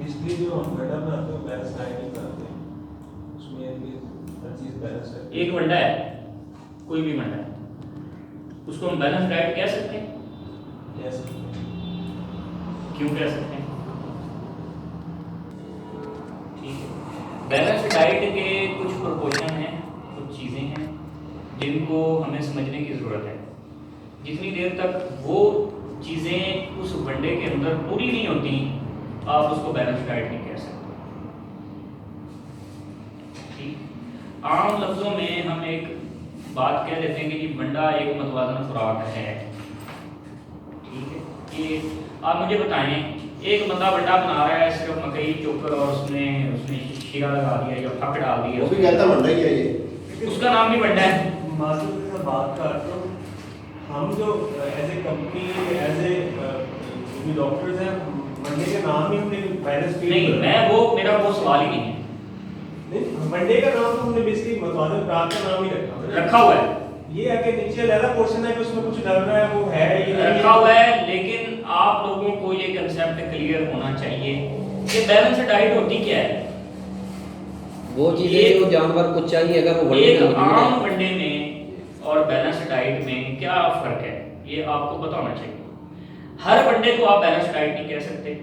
Basically जो हम वंडा बनाते हैं बैलेंस डाइट ही बनाते हैं, उसमें भी हर चीज़ बैलेंस है। एक वंडा है, कोई भी वंडा है, उसको हम बैलेंस डाइट कह सकते हैं? यस। क्यों कह सकते हैं? ठीक है, बैलेंस डाइट के कुछ प्रोपोर्शन हैं, कुछ चीज़ें हैं जिनको हमें समझने की ज़रूरत है। जितनी देर तक वो चीज़ें उस वनडे के अंदर पूरी नहीं होती, आप उसको बैलेंस डाइट नहीं कह सकते। ठीक, आम लफ्ज़ों में हम एक बात कह देते हैं कि जी वंडा एक मतवाज़न खुराक है। ठीक है, कि आप मुझे बताएं, एक बंदा वंडा बना रहा है सिर्फ मकई चोकर और उसमें उसमें शीरा लगा दिया या फक डाल दिया, वो भी कहता वंडा ही है ये, उसका नाम भी वंडा है। मास्टर के साथ बात कर तो हम जो as a company as a जो भी डॉक्टर्स हैं, वनडे का नाम ही हमने बैलेंस नहीं, मैं वो मेरा वो सवाल ही नहीं है। नहीं, वनडे का नाम तो हमने बेसिकली मतवाज़न खुराक का नाम ही रखा हुआ है, ये है कि नीचे लहरा पोर्शन है कि उसमें कुछ डल रहा है, वो है ये रखा हुआ है, लेकिन आप लोगों को ये कंसेप्ट क्लियर होना चाहिए कि बैलेंस डाइट होती क्या है। वो चीजें जो जानवर को चाहिए अगर वो वनडे एक में मौजूद आम है। वनडे में और बैलेंस डाइट में क्या फर्क है, ये आपको पता होना चाहिए। हर वनडे को आप बैलेंस डाइट नहीं कह सकते।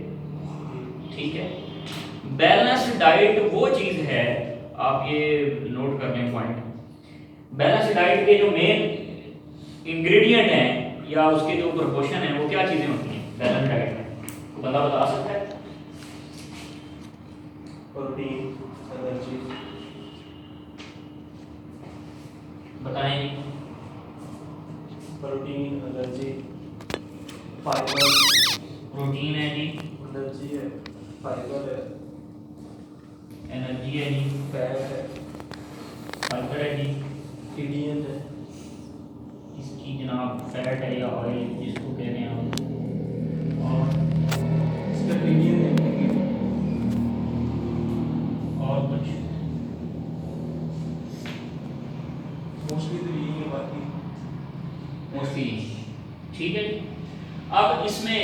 ठीक है, बैलेंस डाइट वो चीज है, आप ये नोट कर लें पॉइंट, बैलेंस डाइट के जो मेन इंग्रेडिएंट हैं या उसके जो प्रोपोर्शन है वो क्या चीजें होती हैं बैलेंस डाइट में, तो बंदा बता सकता है? प्रोटीन, एनर्जी, बताएं जी। प्रोटीन, एनर्जी, फाइबर, प्रोटीन है जी, एनर्जी है, फाइबर है, एनर्जी है जी, फैट है, फाइबर है जी, टीडीएन है, इसकी जनाब फैट है या ऑयल जिसको कह रहे हैं आप, और इसका टीडीएन है, और कुछ मोस्टली तो यही है, बाकी मोस्टली। ठीक है जी, अब इसमें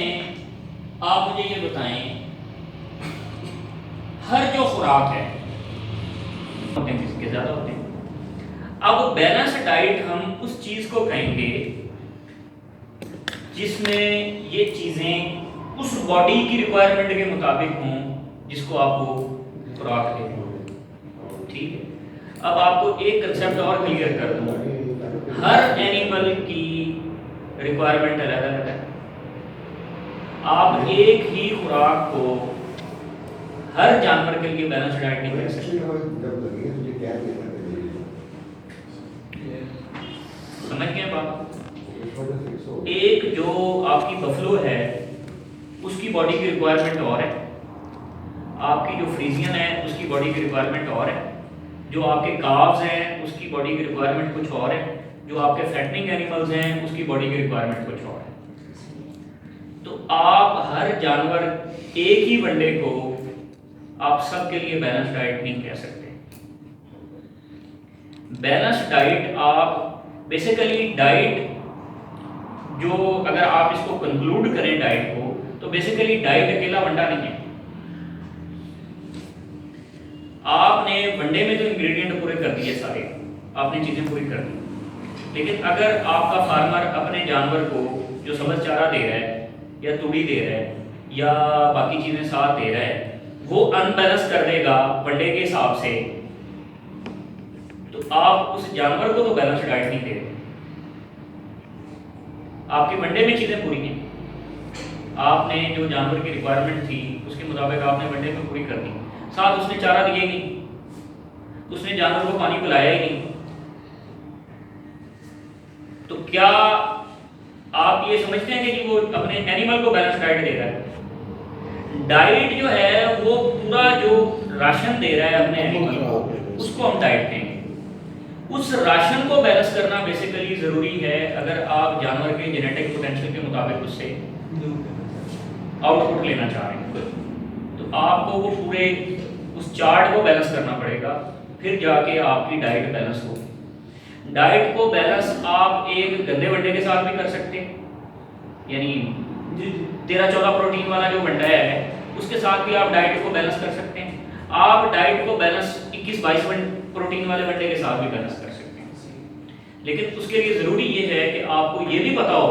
आप मुझे ये बताएं, हर जो खुराक है होते हैं किसके ज़्यादा होते हैं। अब बैलेंस डाइट हम उस चीज़ को कहेंगे जिसमें ये चीज़ें उस बॉडी की रिक्वायरमेंट के मुताबिक हों जिसको आप वो खुराक देते हो। ठीक है, अब आपको एक कंसेप्ट और क्लियर कर दूँ, हर एनिमल की रिक्वायरमेंट अलग अलग है। आप एक ही खुराक को हर जानवर के लिए बैलेंस डाइट नहीं कर सकते। समझ गए बात? एक जो आपकी बफलो है उसकी बॉडी की रिक्वायरमेंट और है, आपकी जो फ्रीजियन है उसकी बॉडी की रिक्वायरमेंट और है, जो आपके काव्स हैं उसकी बॉडी की रिक्वायरमेंट कुछ और है, जो आपके फैटनिंग एनिमल्स हैं उसकी बॉडी की रिक्वायरमेंट कुछ और है। तो आप हर जानवर एक ही वनडे को आप सबके लिए बैलेंस डाइट नहीं कह सकते। बैलेंस डाइट आप बेसिकली डाइट जो अगर आप इसको कंक्लूड करें डाइट को, तो बेसिकली डाइट अकेला वंडा नहीं है। आपने वनडे में जो इंग्रेडिएंट पूरे कर दिए सारे, आपने चीजें पूरी कर दी, लेकिन अगर आपका फार्मर अपने जानवर को जो सब्ज चारा दे रहा है या तूड़ी दे रहा है या बाकी चीजें साथ दे रहा है, वो अनबैलेंस कर देगा वनडे के हिसाब से, तो आप उस जानवर को तो बैलेंस डाइट नहीं दे रहे। आपके वनडे में चीजें पूरी हैं, आपने जो जानवर की रिक्वायरमेंट थी उसके मुताबिक आपने वनडे में पूरी कर दी, साथ उसने चारा दिया ही नहीं, उसने जानवर को पानी पिलाया ही नहीं, तो क्या आप ये समझते हैं कि जी वो अपने एनिमल को बैलेंस डाइट दे रहा है? डाइट जो है वो पूरा जो राशन दे रहा है अपने एनिमल को, उसको हम डाइट कहेंगे। उस राशन को बैलेंस करना बेसिकली जरूरी है अगर आप जानवर के जेनेटिक पोटेंशियल के मुताबिक उससे आउटपुट लेना चाह रहे हैं, तो आपको वो पूरे उस चार्ट को बैलेंस करना पड़ेगा, फिर जाके आपकी डाइट बैलेंस होगी। डाइट को बैलेंस आप एक गंदे वनडे के साथ भी कर सकते हैं, यानी 13-14 प्रोटीन वाला जो वनडा है उसके साथ भी आप डाइट को बैलेंस कर सकते हैं। आप डाइट को बैलेंस 21-22 प्रोटीन वाले वनडे के साथ भी बैलेंस कर सकते हैं, लेकिन उसके लिए ज़रूरी ये है कि आपको ये भी पता हो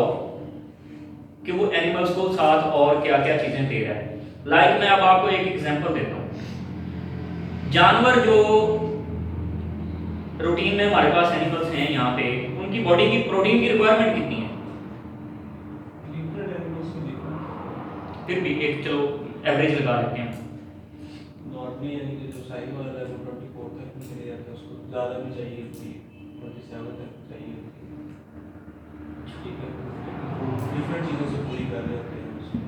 कि वो एनिमल्स को साथ और क्या क्या चीज़ें दे रहा है। लाइक मैं अब आपको एक एग्जांपल देता हूँ। जानवर जो रूटीन में हमारे पास एनिमल्स हैं यहाँ पे, उनकी बॉडी की प्रोटीन की रिक्वायरमेंट कितनी है? डिफरेंट एनिमल्स को डिफरेंट, फिर भी एक चलो एवरेज लगा लेते हैं। नॉर्मली यानी कि जो साइज वाला है वो 24 तक भी चले जाते हैं, उसको ज़्यादा भी चाहिए होती है, 27 तक चाहिए होती है। ठीक है, डिफरेंट चीज़ों से पूरी कर रहे होते हैं उसको।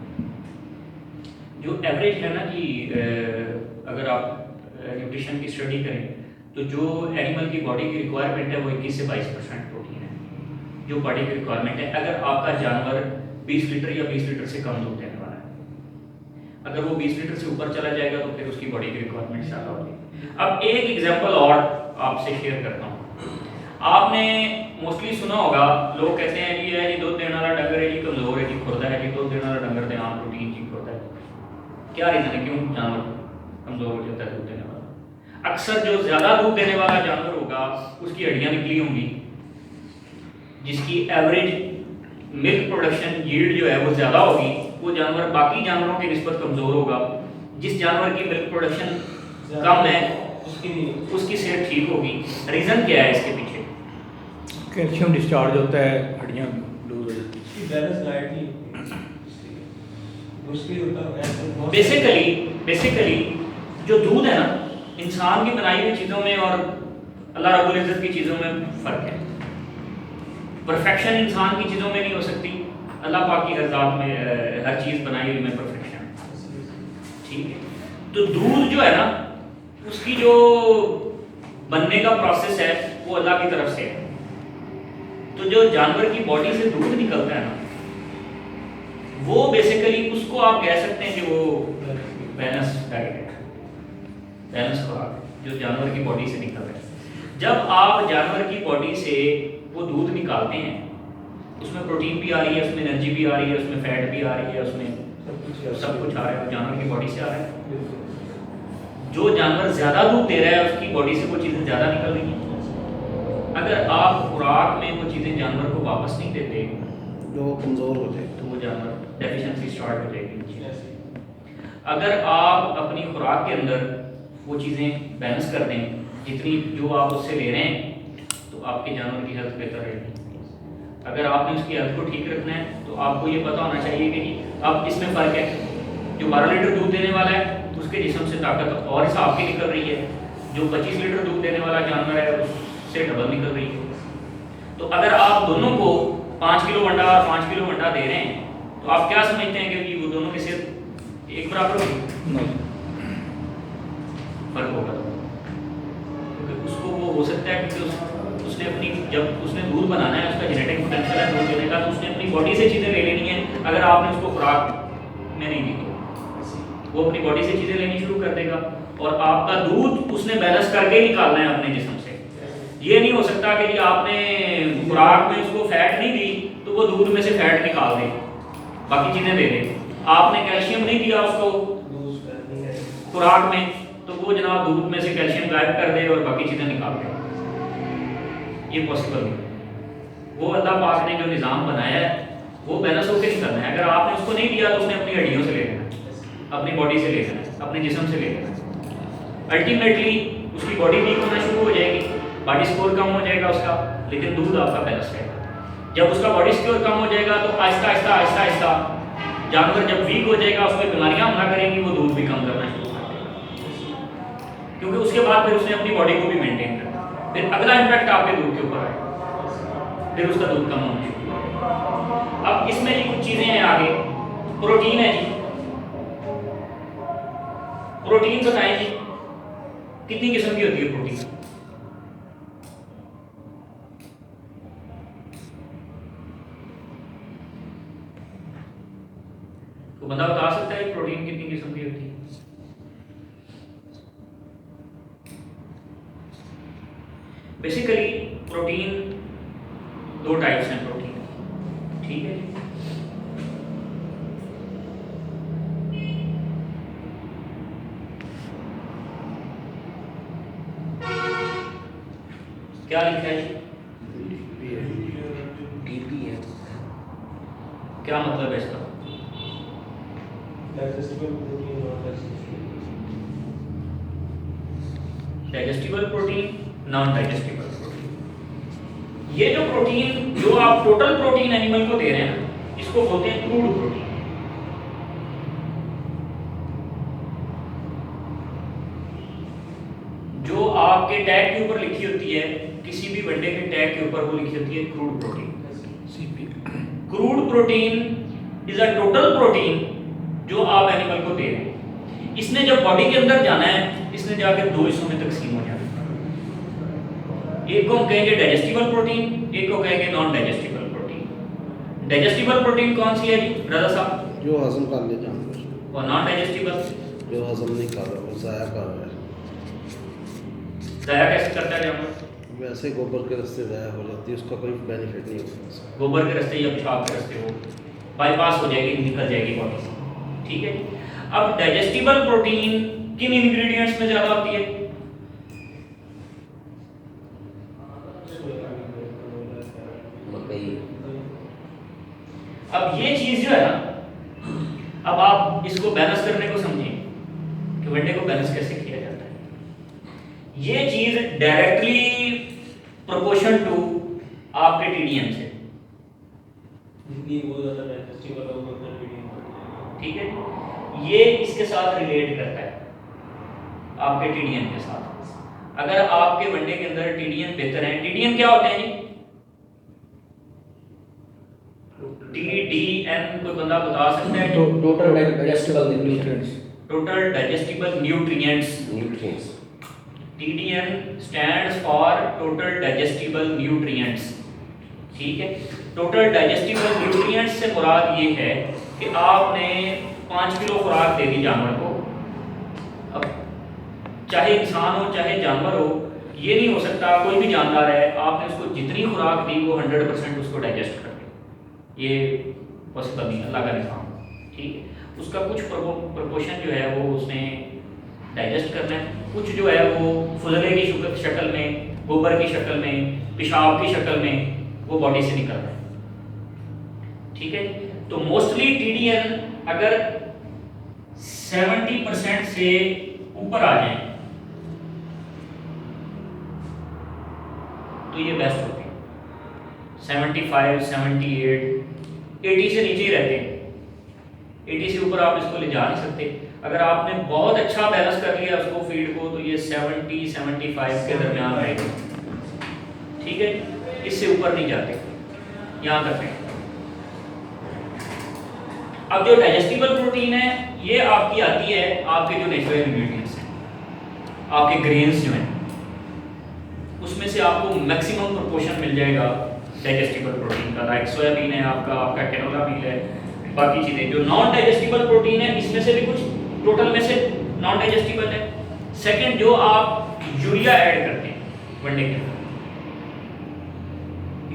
जो एवरेज है ना कि अगर आप न्यूट्रिशन की स्टडी करें तो जो एनिमल की बॉडी की रिक्वायरमेंट है वो 21 से 22% प्रोटीन है जो बॉडी की रिक्वायरमेंट है। अगर आपका जानवर 20 लीटर या 20 लीटर से कम दूध देने वाला है, अगर वो 20 लीटर से ऊपर चला जाएगा तो फिर उसकी बॉडी की रिक्वायरमेंट ज़्यादा होगी। अब एक एग्जांपल और आपसे शेयर करता हूँ। आपने मोस्टली सुना होगा, लोग कहते हैं जी है जी दूध देने वाला डंगर है जी कमजोर है जी खुरदा है जी, दूध देने वाला डंगर दे आम प्रोटीन जी खुरदा है। क्या रीज़न है क्यों जानवर कमजोर हो जाता है दूध देने वाला? अक्सर जो ज़्यादा दूध देने वाला जानवर होगा उसकी हड्डियाँ निकली होंगी, जिसकी एवरेज मिल्क प्रोडक्शन यील्ड जो है वो ज़्यादा होगी, वो जानवर बाकी जानवरों की निस्बत कमज़ोर होगा। जिस जानवर की मिल्क प्रोडक्शन कम है उसकी सेहत ठीक होगी। रीज़न क्या है इसके पीछे? कैल्शियम डिस्चार्ज होता है, हड्डियाँ लूज हो जाती इसकी बैलेंस डाइट नहीं होती है, उसकी होता है बेसिकली जो दूध है ना, इंसान की बनाई हुई चीज़ों में और अल्लाह रब्बुल इज़्ज़त की चीज़ों में फ़र्क है। परफेक्शन इंसान की चीज़ों में नहीं हो सकती, अल्लाह पाक की हर ज़ात में हर चीज़ बनाई हुई में परफेक्शन, ठीक है। तो दूध जो है ना उसकी जो बनने का प्रोसेस है वो अल्लाह की तरफ से है। तो जो जानवर की बॉडी से दूध निकलता है ना वो बेसिकली उसको आप कह सकते हैं कि वो बैलेंस डाइट है, बैलेंस खुराक जो जानवर की बॉडी से निकल रहा है। जब आप जानवर की बॉडी से वो दूध निकालते हैं उसमें प्रोटीन भी आ रही है, उसमें एनर्जी भी आ रही है, उसमें फैट भी आ रही है, उसमें सब कुछ आ रहा है, जानवर की बॉडी से आ रहा है। जो जानवर ज़्यादा दूध दे रहा है उसकी बॉडी से वो चीज़ें ज़्यादा निकल रही हैं। अगर आप खुराक में वो चीज़ें जानवर को वापस नहीं देते जो कमज़ोर हो जाए तो वो जानवर डेफिशिएंसी स्टार्ट हो जाएगी। अगर आप अपनी खुराक के अंदर वो चीज़ें बैलेंस कर दें जितनी जो आप उससे ले रहे हैं तो आपके जानवर की हेल्थ बेहतर रहेगी। अगर आपने उसकी हेल्थ को ठीक रखना है तो आपको ये पता होना चाहिए कि अब इसमें फ़र्क है, जो 12 लीटर दूध देने वाला है उसके जिस्म से ताकत और हिसाब की निकल रही है, जो 25 लीटर दूध देने वाला जानवर है उससे डबल निकल रही है। तो अगर आप दोनों को 5 किलो वंडा और 5 किलो वंडा दे रहे हैं तो आप क्या समझते हैं कि वो दोनों की सेहत एक बराबर होगी? नहीं। फर्क होगा क्योंकि उसको वो हो सकता है क्योंकि उसने अपनी जब उसने दूध बनाना है उसका जेनेटिक पोटेंशियल है दूध देने का, तो उसने अपनी बॉडी से चीज़ें ले लेनी है। अगर आपने उसको खुराक में नहीं दी तो वो अपनी बॉडी से चीज़ें लेनी शुरू कर देगा और आपका दूध उसने बैलेंस करके ही निकालना है अपने जिस्म से। ये नहीं हो सकता कि आपने खुराक में उसको फैट नहीं दी तो वो दूध में से फैट निकाल दे बाकी चीज़ें दे दे। आपने कैल्शियम नहीं दिया उसको खुराक में तो वो जनाब दूध में से कैल्शियम गायब कर दे और बाकी चीज़ें निकाल दे। ये पॉसिबल नहीं। वो अल्लाह पाक ने जो निज़ाम बनाया है वो बैलेंस होकर नहीं करना है। अगर आपने उसको नहीं दिया तो उसने अपनी हड्डियों से ले लेना है, अपनी बॉडी से ले लेना है, अपने जिस्म से ले लेना है। अल्टीमेटली उसकी बॉडी वीक होना शुरू हो जाएगी, बॉडी स्कोर कम हो जाएगा उसका, लेकिन दूध आपका बैलेंस रहेगा। जब उसका बॉडी स्कोर कम हो जाएगा तो आहिस्ता आहिस्ता जानवर जब वीक हो जाएगा उसमें बीमारियां हमला करेंगी, वो दूध भी कम करना शुरू कर देगा क्योंकि उसके बाद फिर उसने अपनी बॉडी को भी मेंटेन करना, फिर अगला इम्पैक्ट आपके दूध के ऊपर आएगा, फिर उसका दूध कम होना शुरू होगा। अब इसमें जी कुछ चीज़ें हैं आगे। प्रोटीन है जी, प्रोटीन बताएं जी कितनी किस्म की होती है प्रोटीन? तो बंदा बता सकता है प्रोटीन कितनी किस्म की होती है? बेसिकली प्रोटीन दो टाइप्स हैं प्रोटीन, ठीक है। क्या लिखा है जी? क्या मतलब है इसका? डाइजेस्टिबल प्रोटीन और digestible protein, non digestible protein. ये जो प्रोटीन जो आप टोटल प्रोटीन एनिमल को दे रहे हैं ना, इसको बोलते हैं क्रूड प्रोटीन। जो आपके टैग के ऊपर लिखी होती है, किसी भी वनडे के टैग के ऊपर वो लिखी होती है crude protein. Crude protein is a total protein जो आप एनिमल को दे रहे हैं। इसने जब बॉडी के अंदर जाना है, इसने जाकर दो हिस्सों में तकसीम हो जाना है। एक को हम कहेंगे डाइजेस्टिबल प्रोटीन, एक को कहेंगे non digestible protein. Digestible protein कौन सी है जी राजा साहब? जो हजम कर ले जानवर, और नॉन डाइजेस्टिबल जो हजम नहीं कर रहा वो ज़ाया कर रहा है। ज़ाया कैसे करता है जानवर? वैसे गोबर के रास्ते ज़ाया हो जाती है, उसका कोई बेनिफिट नहीं होता उसका। गोबर के रास्ते या पेशाब के रास्ते वो बाईपास हो जाएगी, निकल जाएगी बॉडी से। ठीक है जी। अब डाइजेस्टिबल प्रोटीन किन इंग्रेडिएंट्स में ज़्यादा होती है? मकई। अब ये चीज जो है ना, अब आप इसको बैलेंस करने को समझिए कि वनडे को बैलेंस कैसे किया जाता है। ये चीज डायरेक्टली प्रोपोर्शन टू आपके टीडीएम से, जितनी वो ज़्यादा डाइजेस्टिबल होगा उतना मीडियम होगा। ठीक है। ये इसके साथ रिलेट करता है आपके टीडीएम के साथ। अगर आपके वनडे के अंदर टीडीएम बेहतर है, टीडीएम क्या होते हैं जी? टीडीएन कोई बंदा बता सकता है? तो total digestible nutrients. Total digestible nutrients. Nutrients. TDN stands for total digestible nutrients। ठीक है। टोटल डाइजेस्टिबल न्यूट्रिएंट्स से मुराद ये है कि आपने 5 किलो खुराक दे दी जानवर को। अब चाहे इंसान हो चाहे जानवर हो, ये नहीं हो सकता कोई भी जानवर है आपने उसको जितनी खुराक दी वो 100% उसको डाइजेस्ट कर दे, ये पॉसिबल नहीं, अल्लाह का निज़ाम। ठीक है। उसका कुछ प्रोपोर्शन जो है वो उसने डाइजेस्ट करना है, कुछ जो है वो फुजले की शक्ल में, गोबर की शक्ल में, पेशाब की शक्ल में वो बॉडी से निकलना है। ठीक है। तो मोस्टली टीडीएन अगर 70% से ऊपर आ जाए तो ये बेस्ट होती है। 75, 78, 80 से नीचे ही रहते हैं। 80 से ऊपर आप इसको ले जा नहीं सकते। अगर आपने बहुत अच्छा बैलेंस कर लिया उसको फीड को, तो ये 70, 75 के दरमियान रहेगा। ठीक है। इससे ऊपर नहीं जाते, यहाँ तक नहीं। अब जो डाइजेस्टिबल प्रोटीन है ये आपकी आती है आपके जो नेचुरल इंग्रेडिएंट्स हैं, आपके ग्रेन्स जो हैं उसमें से आपको मैक्सिमम प्रोपोर्शन मिल जाएगा डाइजेस्टिबल प्रोटीन का। लाइक सोयाबीन है आपका कैनोला मील है, बाकी चीज़ें। जो नॉन डाइजेस्टिबल प्रोटीन है इसमें से भी कुछ टोटल में से नॉन डाइजेस्टिबल है। सेकंड, जो आप यूरिया ऐड करते हैं वनडे के अंदर,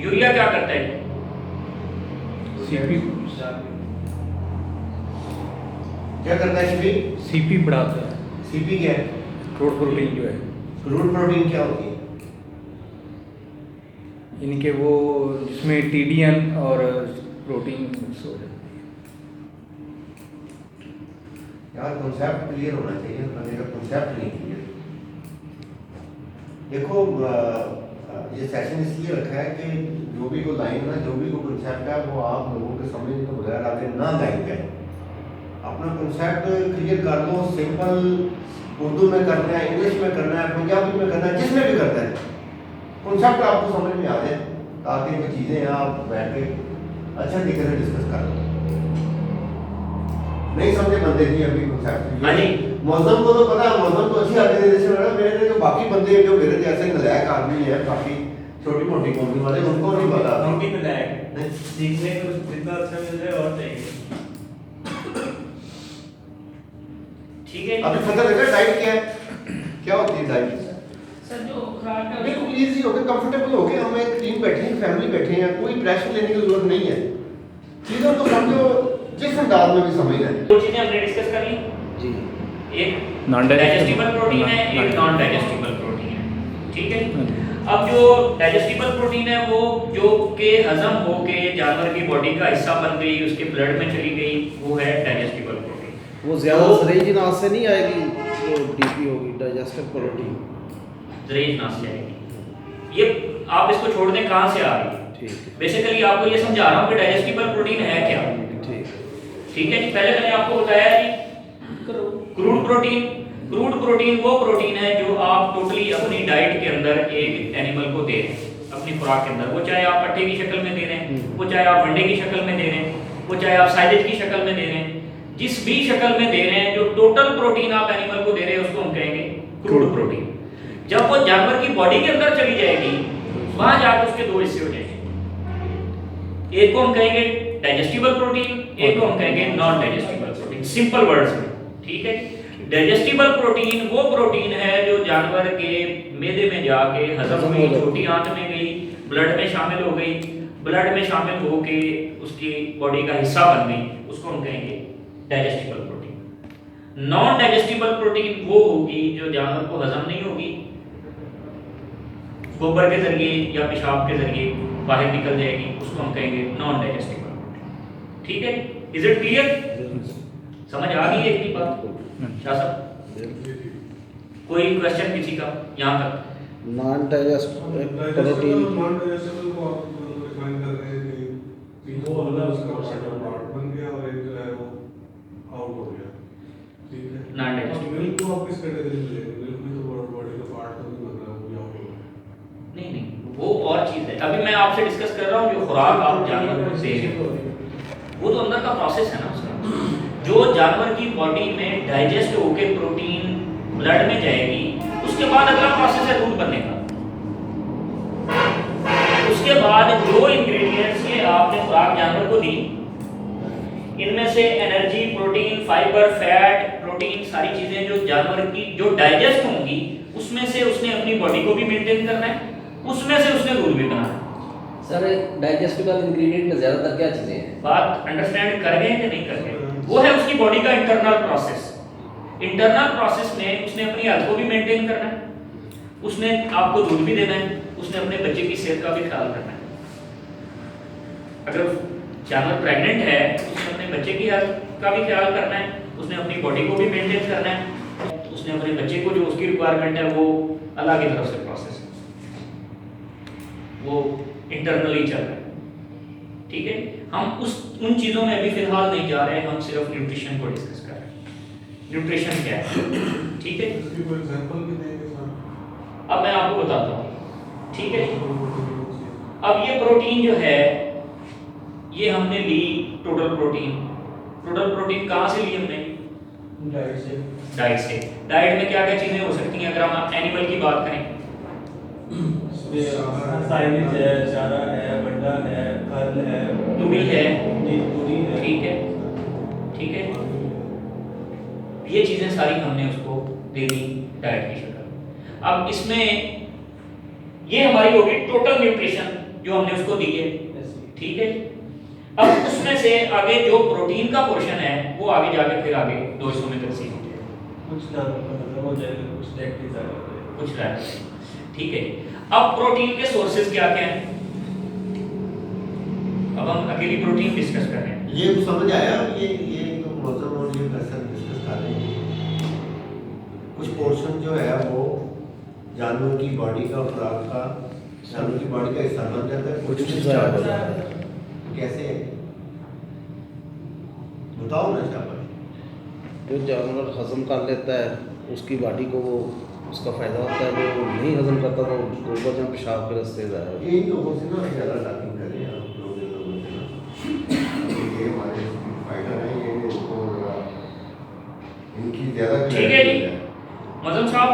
यूरिया क्या करता है? सीपी क्या करता है सीपी? सीपी बढ़ाता है। सीपी क्या है? क्रूड प्रोटीन जो है, क्रूड प्रोटीन क्या होती है? इनके वो जिसमें टीडीएन और प्रोटीन मिक्स हो जाती है। यार कॉन्सेप्ट क्लियर होना चाहिए, बंदे का कॉन्सेप्ट नहीं क्लियर। देखो ये सेशन इसलिए रखा है कि जो भी कोई लाइन है, जो भी कोई कॉन्सेप्ट है वो आप लोगों के समझने के बगैर आगे ना लाइन जाए। अपना कॉन्सेप्ट क्लियर कर लो। सिंपल उर्दू में करना है, इंग्लिश में करना है, पंजाबी में करना है, जिसमें भी करना है, कॉन्सेप्ट आपको समझ में आ जाए, ताकि वो चीज़ें आप बैठ के अच्छा तरीके से डिस्कस कर लो। नहीं समझे बंदे की अभी कॉन्सेप्ट। मौसम को तो पता है, मौसम तो अच्छी ऑर्गेनाइजेशन है। मेरे जो बाकी बंदे जो मेरे जैसे नलायक आदमी हैं, बाकी छोटी मोटी कंपनी वाले, उनको नहीं पता। हम भी नलायक, सीखने को जितना अच्छा मिल जाए और चाहिए। ठीक है। अभी पता लगा डाइट क्या है, क्या होती है डाइट? सर जो खुराक है बिल्कुल इजी हो गया, कंफर्टेबल हो गया। हम एक टीम बैठे हैं, फैमिली बैठे हैं, कोई प्रेशर लेने की जरूरत नहीं है। चीज़ों को समझो जिस अंदाज में भी समझना है। दो चीजें हमने डिस्कस कर ली। जी। एक नॉन डाइजेस्टिबल प्रोटीन है, एक नॉन डाइजेस्टिबल प्रोटीन है। ठीक है। अब जो डाइजेस्टिबल प्रोटीन है वो जो के हजम होके जानवर की बॉडी का हिस्सा बन गई, उसके ब्लड में चली गई, वो है डाइजेस्टिबल प्रोटीन। वो ज़्यादा तो- सरेज नाश से नहीं आएगी जो डीपी होगी डाइजेस्टिव प्रोटीन। जरेज नाश से आएगी। ये आप इसको छोड़ दें, कहाँ से आ रही है? ठीक है, बेसिकली आपको ये समझा रहा हूँ कि डाइजेस्टिबल प्रोटीन है क्या। ठीक है। ठीक है जी, पहले मैंने आपको बताया जी क्रूड प्रोटीन। क्रूड प्रोटीन वो प्रोटीन है जो आप टोटली अपनी डाइट के अंदर एक एनिमल को दे रहे हैं, अपनी खुराक के अंदर। वो चाहे आप पट्टे की शक्ल में दे रहे हैं, वो चाहे आप अंडे की शक्ल में दे रहे हैं, वो चाहे आप साइलेज की शक्ल में दे रहे हैं, जिस भी शक्ल में दे रहे हैं, जो टोटल प्रोटीन आप एनिमल को दे रहे हैं उसको हम कहेंगे क्रूड प्रोटीन। जब वो जानवर की बॉडी के अंदर चली जाएगी, वहां जाकर उसके दो हिस्से हो जाएंगे। एक को हम कहेंगे डाइजेस्टिबल प्रोटीन, एक को हम कहेंगे non digestible protein, simple words में। ठीक है, डाइजेस्टिबल प्रोटीन वो प्रोटीन है जो जानवर के मैदे में जाके हजम हुई, छोटी आंत में गई, ब्लड में शामिल हो गई, ब्लड में शामिल होके उसकी बॉडी का हिस्सा बन गई, उसको हम कहेंगे digestible protein. Non digestible protein वो होगी जो जानवर को हजम नहीं होगी, गोबर के जरिए या पेशाब के जरिए बाहर निकल जाएगी, उसको हम कहेंगे नॉन डाइजेस्टिबल प्रोटीन। ठीक है, इज इट क्लियर? समझ आ गई है इतनी बात? शाह साहब कोई क्वेश्चन किसी का यहाँ तक? Non digestive protein non digestible को आप डिफाइन कर रहे हैं कि वो अलग उसका पार्ट बन गया और एक जो है वो आउट हो गया। ठीक है, नॉन डाइजेस्टेबल। मिल्क को आप किस कैटेगरी में लेंगे? मिल्क भी तो बॉडी का पार्ट तो नहीं बन रहा है, वो भी आउट हो गया। नहीं नहीं, वो और चीज है। अभी मैं आपसे डिस्कस कर रहा हूँ जो खुराक आप जानवर को दे रहे हो, वो तो अंदर का प्रोसेस है ना उसका। जो जानवर की बॉडी में डाइजेस्ट होके प्रोटीन ब्लड में जाएगी, उसके बाद अगला प्रोसेस है दूध बनने का। उसके बाद जो इंग्रेडिएंट्स ये आपने खुराक जानवर को दी, इनमें से energy, protein, fibre, fat, protein, सारी चीजें जो जानवर की जो डाइजेस्ट होंगी, उसमें से उसने अपनी बॉडी को भी मेंटेन करना है, उसमें से उसने दूध भी बनाना है। सर डाइजेस्टिबल इंग्रेडिएंट में ज़्यादातर क्या चीज़ें हैं? बात अंडरस्टैंड कर गए कि नहीं कर गए? वो है उसकी बॉडी का इंटरनल प्रोसेस। इंटरनल प्रोसेस में उसने अपनी हेल्थ को भी मेंटेन करना है, उसने आपको दूध भी देना है, उसने अपने बच्चे की सेहत का भी ख्याल करना है। अगर जानवर प्रेग्नेंट है, उसने अपने बच्चे की हेल्थ का भी ख्याल करना है, उसने अपनी बॉडी को भी मेंटेन करना है, उसने अपने बच्चे को जो उसकी रिक्वायरमेंट है वो अल्लाह की तरफ से प्रोसेस वो इंटरनली चल रहा है। ठीक है, हम उन चीज़ों में अभी फिलहाल नहीं जा रहे हैं, हम सिर्फ न्यूट्रिशन को डिस्कस कर रहे हैं। न्यूट्रिशन क्या है? ठीक है, इसकी कोई एग्जांपल भी देंगे सर? अब मैं आपको बताता हूँ। ठीक है, अब ये प्रोटीन जो है, ये हमने ली टोटल प्रोटीन। टोटल प्रोटीन कहाँ से ली हमने? डाइट से। डाइट से। डाइट में क्या क्या चीज़ें हो सकती हैं? अगर हम एनिमल की बात करें, साइलेज है, चारा है, बंडा है, खल है, तुरी है, तुरी है। ठीक है, ठीक है, ये चीज़ें सारी हमने उसको दे दी डाइट की शक्ल। अब इसमें ये हमारी होगी टोटल न्यूट्रिशन जो हमने उसको दी है। ठीक है, अब उसमें से आगे जो प्रोटीन का पोर्शन है वो आगे जाके फिर आगे दो हिस्सों में तकसीम हो जाएगा। कुछ जानवर का मतलब हो जाएगा, कुछ लैक्टेज आ जाएगा, कुछ रहा है। ठीक है, अब प्रोटीन के सोर्सेज क्या क्या हैं? अब हम अकेली प्रोटीन डिस्कस कर रहे हैं। ये तो समझ आया। ये तो मौसम और ये कैसा डिस्कस कर रहे हैं। कुछ पोर्शन जो है वो जानवर की बॉडी का, खुराक का, जानवर की बॉडी का हिस्सा बन जाता है, कुछ ज़ाया हो जाता है। कैसे बताओ ना शाबाश। जो जानवर हजम कर लेता है उसकी बॉडी को वो उसका फ़ायदा होता है, जो नहीं हजम करता तो गोबर में पेशाब के रास्ते ज़ाया हो जाता है। ये इन लोगों से ना ज़्यादा टॉकिंग करें आप लोग, इन लोगों से ना ये हमारे फाइटर हैं, ये इनको इनकी ज़्यादा ठीक है जी, मजम साहब,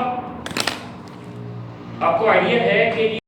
आपको आइडिया है कि